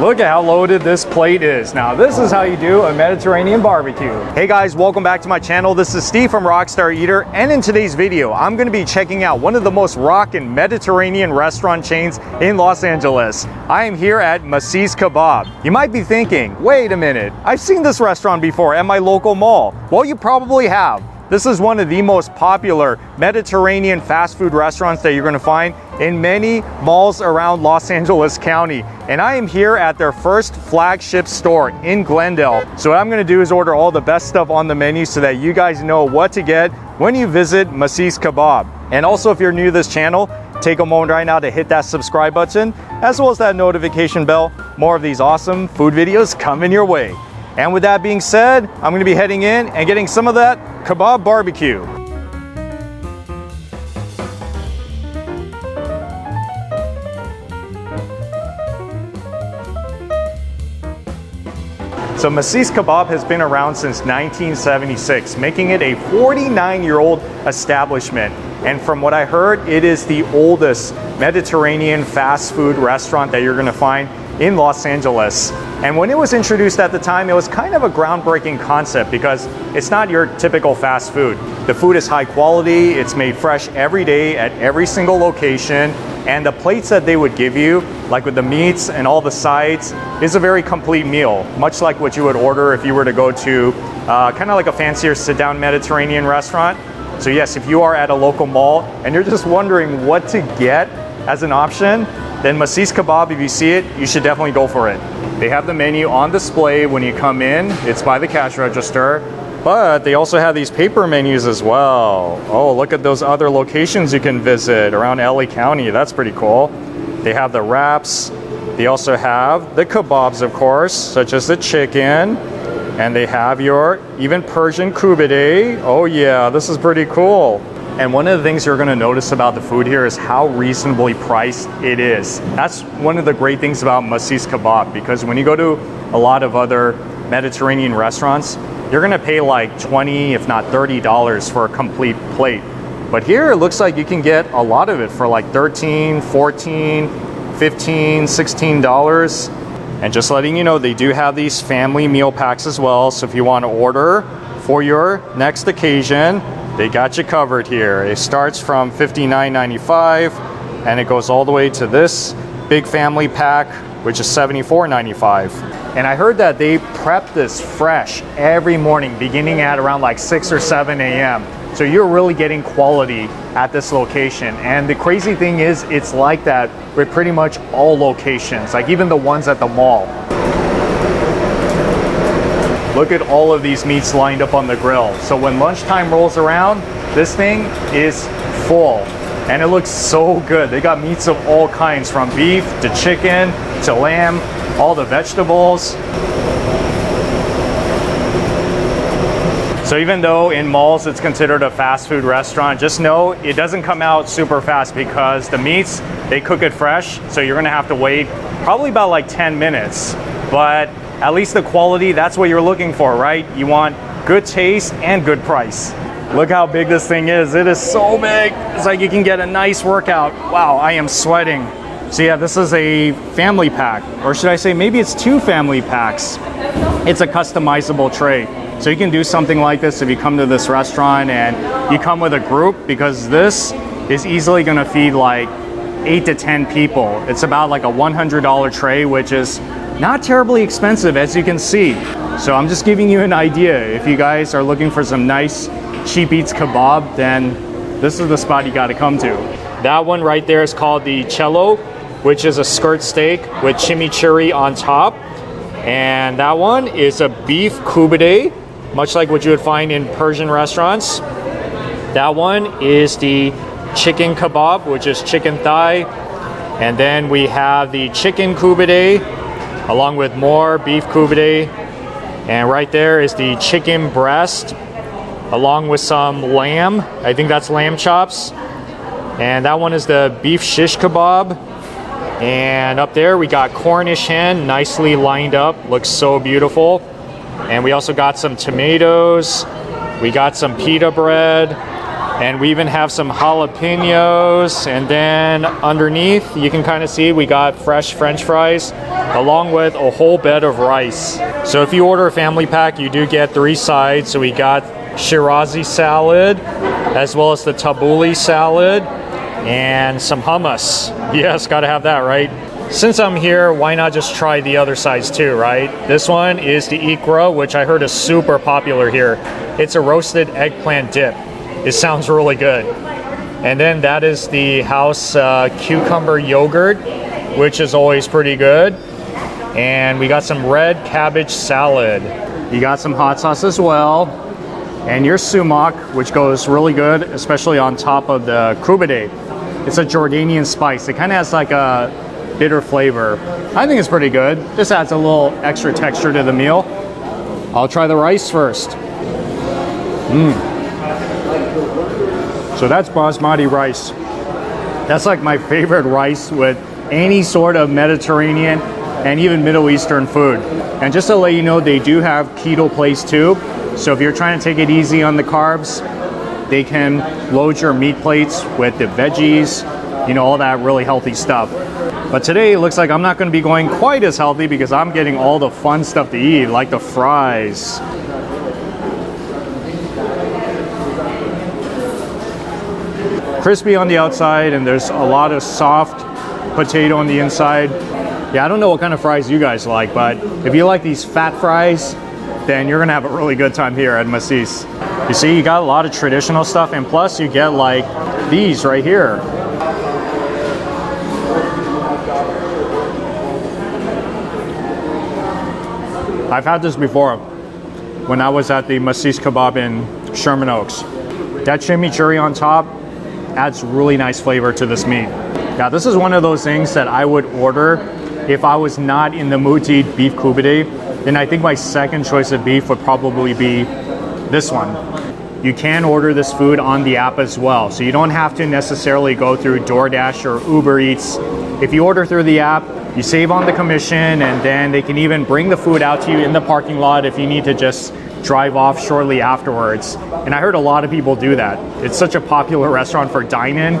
Look at how loaded this plate is. Now, this is how you do a Mediterranean barbecue. Hey guys, welcome back to my channel. This is Steve from Rockstar Eater, and in today's video, I'm gonna be checking out one of the most rockin' Mediterranean restaurant chains in Los Angeles. I am here at Massis Kabob. You might be thinking, wait a minute, I've seen this restaurant before at my local mall. Well, you probably have. This is one of the most popular Mediterranean fast food restaurants that you're gonna find in many malls around Los Angeles County. And I am here at their first flagship store in Glendale. So what I'm gonna do is order all the best stuff on the menu so that you guys know what to get when you visit Massis Kabob. And also, if you're new to this channel, take a moment right now to hit that subscribe button, as well as that notification bell. More of these awesome food videos coming your way. And with that being said, I'm gonna be heading in and getting some of that kebab barbecue. So Massis Kabob has been around since 1976, making it a 49-year-old establishment. And from what I heard, it is the oldest Mediterranean fast food restaurant that you're gonna find in Los Angeles. And when it was introduced at the time, it was kind of a groundbreaking concept because it's not your typical fast food. The food is high quality, it's made fresh every day at every single location, and the plates that they would give you, like with the meats and all the sides, is a very complete meal, much like what you would order if you were to go to kind of like a fancier sit-down Mediterranean restaurant. So yes, if you are at a local mall and you're just wondering what to get as an option, then Massis Kabob, if you see it, you should definitely go for it. They have the menu on display when you come in. It's by the cash register, but they also have these paper menus as well. Oh, look at those other locations you can visit around LA County. That's pretty cool. They have the wraps. They also have the kebabs, of course, such as the chicken. And they have your even Persian kubede. Oh yeah, this is pretty cool. And one of the things you're gonna notice about the food here is how reasonably priced it is. That's one of the great things about Massis Kabob, because when you go to a lot of other Mediterranean restaurants, you're gonna pay like $20, if not $30 for a complete plate. But here it looks like you can get a lot of it for like $13, $14, $15, $16. And just letting you know, they do have these family meal packs as well. So if you wanna order for your next occasion, they got you covered here. It starts from $59.95 and it goes all the way to this big family pack, which is $74.95. And I heard that they prep this fresh every morning, beginning at around like 6 or 7 a.m. So you're really getting quality at this location. And the crazy thing is, it's like that with pretty much all locations, like even the ones at the mall. Look at all of these meats lined up on the grill. So when lunchtime rolls around, this thing is full. And it looks so good. They got meats of all kinds, from beef to chicken to lamb, all the vegetables. So even though in malls it's considered a fast food restaurant, just know it doesn't come out super fast because the meats, they cook it fresh. So you're gonna have to wait probably about like 10 minutes. But at least the quality, that's what you're looking for, right? You want good taste and good price. Look how big this thing is. It is so big. It's like you can get a nice workout. Wow, I am sweating. So yeah, this is a family pack, or should I say maybe it's 2 family packs. It's a customizable tray. So you can do something like this if you come to this restaurant and you come with a group, because this is easily gonna feed like 8 to 10 people. It's about like a $100 tray, which is not terribly expensive, as you can see. So I'm just giving you an idea. If you guys are looking for some nice cheap eats kebab, then this is the spot you gotta come to. That one right there is called the cello, which is a skirt steak with chimichurri on top. And that one is a beef kubede, much like what you would find in Persian restaurants. That one is the chicken kebab, which is chicken thigh. And then we have the chicken kubede, along with more beef kubede. And right there is the chicken breast, along with some lamb. I think that's lamb chops. And that one is the beef shish kebab. And up there we got Cornish hen, nicely lined up, looks so beautiful. And we also got some tomatoes, we got some pita bread, And we even have some jalapenos, and then underneath you can kind of see we got fresh French fries along with a whole bed of rice. So if you order a family pack, you do get 3 sides. So we got Shirazi salad as well as the tabbouleh salad and some hummus. Yes, gotta have that, right? Since I'm here, why not just try the other sides too, right? This one is the ikra, which I heard is super popular here. It's a roasted eggplant dip. It sounds really good. And then that is the house cucumber yogurt, which is always pretty good. And we got some red cabbage salad. You got some hot sauce as well. And your sumac, which goes really good, especially on top of the kubede. It's a Jordanian spice. It kind of has like a bitter flavor. I think it's pretty good. Just adds a little extra texture to the meal. I'll try the rice first. So that's basmati rice. That's like my favorite rice with any sort of Mediterranean and even Middle Eastern food. And just to let you know, they do have keto plates too. So if you're trying to take it easy on the carbs, they can load your meat plates with the veggies, you know, all that really healthy stuff. But today it looks like I'm not going to be going quite as healthy because I'm getting all the fun stuff to eat, like the fries. Crispy on the outside, and there's a lot of soft potato on the inside. Yeah, I don't know what kind of fries you guys like, but if you like these fat fries, then you're gonna have a really good time here at Massis. You see, you got a lot of traditional stuff, and plus you get like these right here. I've had this before when I was at the Massis Kabob in Sherman Oaks. That chimichurri on top adds really nice flavor to this meat. Yeah, this is one of those things that I would order if I was not in the mood to eat beef kubede. Then I think my second choice of beef would probably be this one. You can order this food on the app as well, so you don't have to necessarily go through DoorDash or Uber Eats. If you order through the app, you save on the commission, and then they can even bring the food out to you in the parking lot if you need to just drive off shortly afterwards. And I heard a lot of people do that. It's such a popular restaurant for dine-in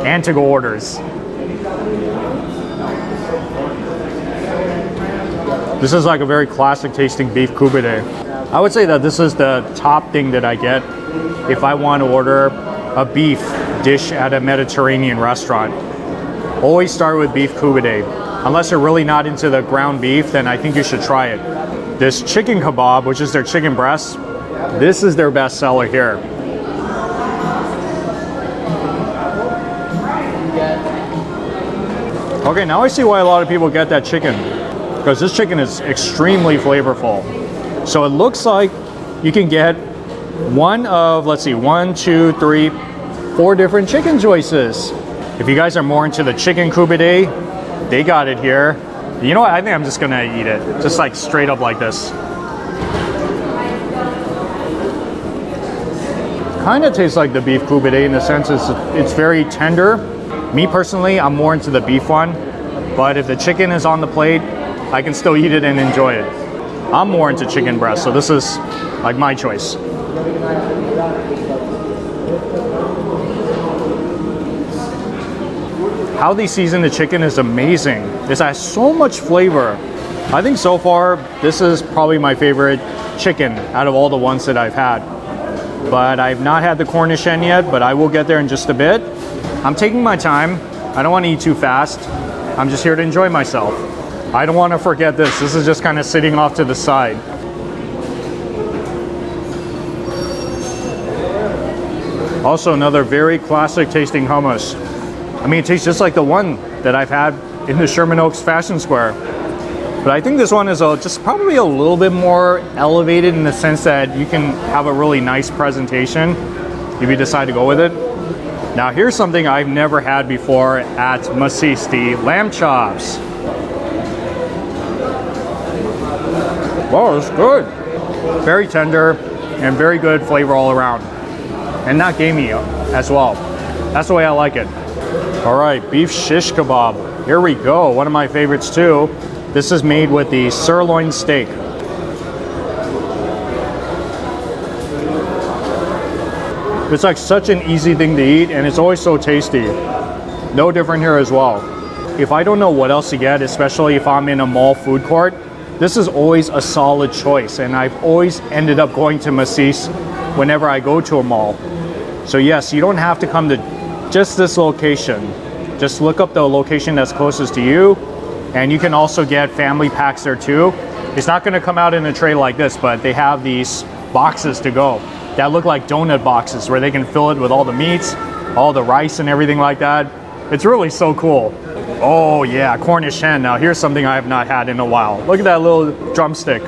and to-go orders. This is like a very classic tasting beef kubede. I would say that this is the top thing that I get if I want to order a beef dish at a Mediterranean restaurant. Always start with beef kubede. Unless you're really not into the ground beef, then I think you should try it. This chicken kebab, which is their chicken breast, this is their best seller here. Okay, now I see why a lot of people get that chicken, because this chicken is extremely flavorful. So it looks like you can get one of, let's see, 1, 2, 3, 4 different chicken choices. If you guys are more into the chicken kubede, they got it here. You know what? I think I'm just gonna eat it, just like straight up like this. Kind of tastes like the beef kubede in the sense it's very tender. Me personally, I'm more into the beef one, but if the chicken is on the plate, I can still eat it and enjoy it. I'm more into chicken breast, so this is like my choice. How they season the chicken is amazing. This has so much flavor. I think so far, this is probably my favorite chicken out of all the ones that I've had. But I've not had the Cornish hen yet, but I will get there in just a bit. I'm taking my time. I don't want to eat too fast. I'm just here to enjoy myself. I don't want to forget this. This is just kind of sitting off to the side. Also, another very classic tasting hummus. I mean, it tastes just like the one that I've had in the Sherman Oaks Fashion Square. But I think this one is just probably a little bit more elevated in the sense that you can have a really nice presentation if you decide to go with it. Now, here's something I've never had before at Massis, the lamb chops. Wow, it's good. Very tender and very good flavor all around. And not gamey as well. That's the way I like it. All right, beef shish kebab. Here we go, one of my favorites too. This is made with the sirloin steak. It's like such an easy thing to eat, and it's always so tasty. No different here as well. If I don't know what else to get, especially if I'm in a mall food court, this is always a solid choice, and I've always ended up going to Massis whenever I go to a mall. So yes, you don't have to come to just this location. Just look up the location that's closest to you, and you can also get family packs there too. It's not going to come out in a tray like this, but they have these boxes to go that look like donut boxes where they can fill it with all the meats, all the rice and everything like that. It's really so cool. Oh yeah, Cornish hen. Now here's something I have not had in a while. Look at that little drumstick.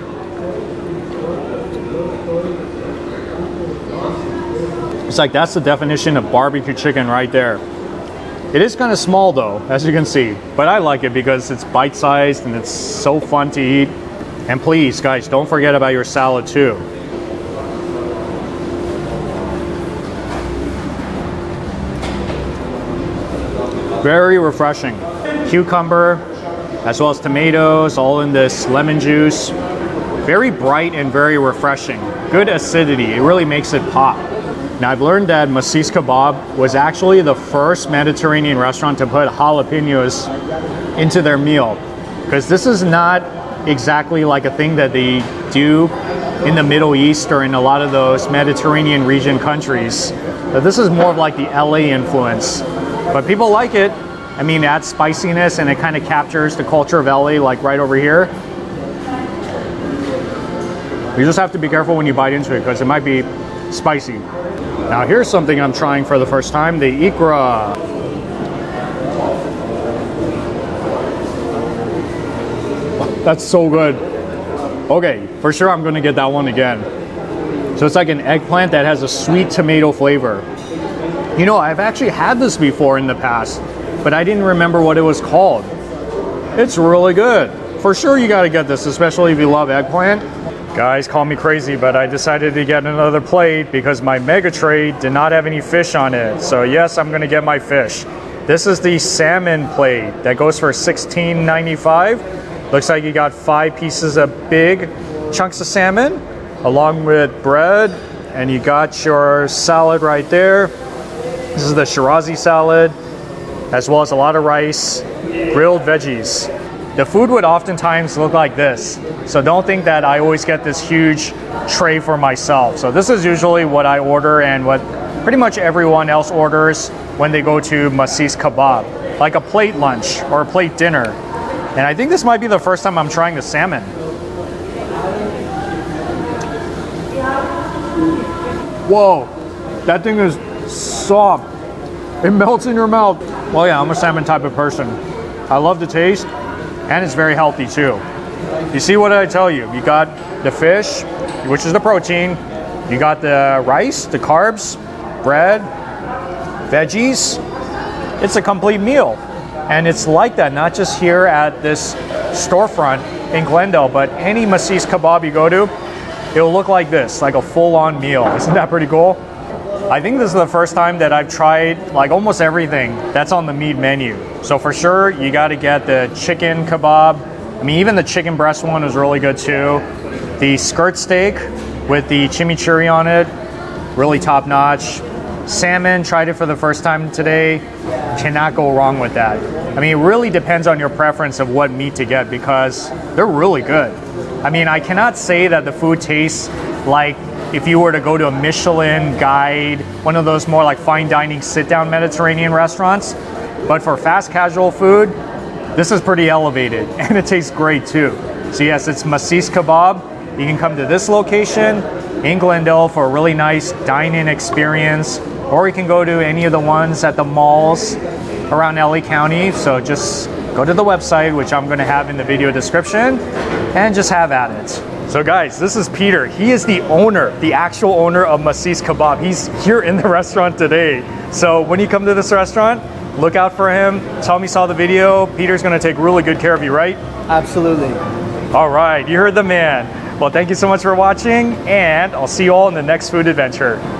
It's like that's the definition of barbecue chicken right there. It is kind of small though, as you can see, but I like it because it's bite-sized and it's so fun to eat. And please, guys, don't forget about your salad too. Very refreshing. Cucumber, as well as tomatoes, all in this lemon juice. Very bright and very refreshing. Good acidity, it really makes it pop. Now I've learned that Massis Kabob was actually the first Mediterranean restaurant to put jalapenos into their meal. Because this is not exactly like a thing that they do in the Middle East or in a lot of those Mediterranean region countries. But this is more of like the LA influence. But people like it. I mean, it adds spiciness and it kind of captures the culture of LA, like right over here. You just have to be careful when you bite into it because it might be spicy. Now here's something I'm trying for the first time, the ikra. That's so good. Okay, for sure I'm gonna get that one again. So it's like an eggplant that has a sweet tomato flavor. You know, I've actually had this before in the past, but I didn't remember what it was called. It's really good. For sure you gotta get this, especially if you love eggplant. Guys, call me crazy, but I decided to get another plate because my mega tray did not have any fish on it. So yes, I'm gonna get my fish. This is the salmon plate that goes for $16.95. Looks like you got 5 pieces of big chunks of salmon along with bread, and you got your salad right there. This is the Shirazi salad, as well as a lot of rice, grilled veggies. The food would oftentimes look like this, so don't think that I always get this huge tray for myself. So this is usually what I order and what pretty much everyone else orders when they go to Massis Kabob, like a plate lunch or a plate dinner. And I think this might be the first time I'm trying the salmon. Whoa, that thing is soft. It melts in your mouth. Well, yeah, I'm a salmon type of person. I love the taste, and it's very healthy too. You see, what did I tell you? You got the fish, which is the protein. You got the rice, the carbs, bread, veggies. It's a complete meal. And it's like that, not just here at this storefront in Glendale, but any Massis Kabob you go to, it'll look like this, like a full-on meal. Isn't that pretty cool? I think this is the first time that I've tried like almost everything that's on the meat menu. So for sure, you gotta get the chicken kebab. I mean, even the chicken breast one was really good too. The skirt steak with the chimichurri on it, really top notch. Salmon, tried it for the first time today. Cannot go wrong with that. I mean, it really depends on your preference of what meat to get because they're really good. I mean, I cannot say that the food tastes like if you were to go to a Michelin guide, one of those more like fine dining sit-down Mediterranean restaurants. But for fast casual food, this is pretty elevated and it tastes great too. So yes, it's Massis Kabob. You can come to this location in Glendale for a really nice dine-in experience, or you can go to any of the ones at the malls around LA County. So just go to the website, which I'm gonna have in the video description, and just have at it. So guys, this is Peter. He is the owner, the actual owner of Massis Kabob. He's here in the restaurant today. So when you come to this restaurant, look out for him. Tell him you saw the video. Peter's gonna take really good care of you, right? Absolutely. All right, you heard the man. Well, thank you so much for watching, and I'll see you all in the next food adventure.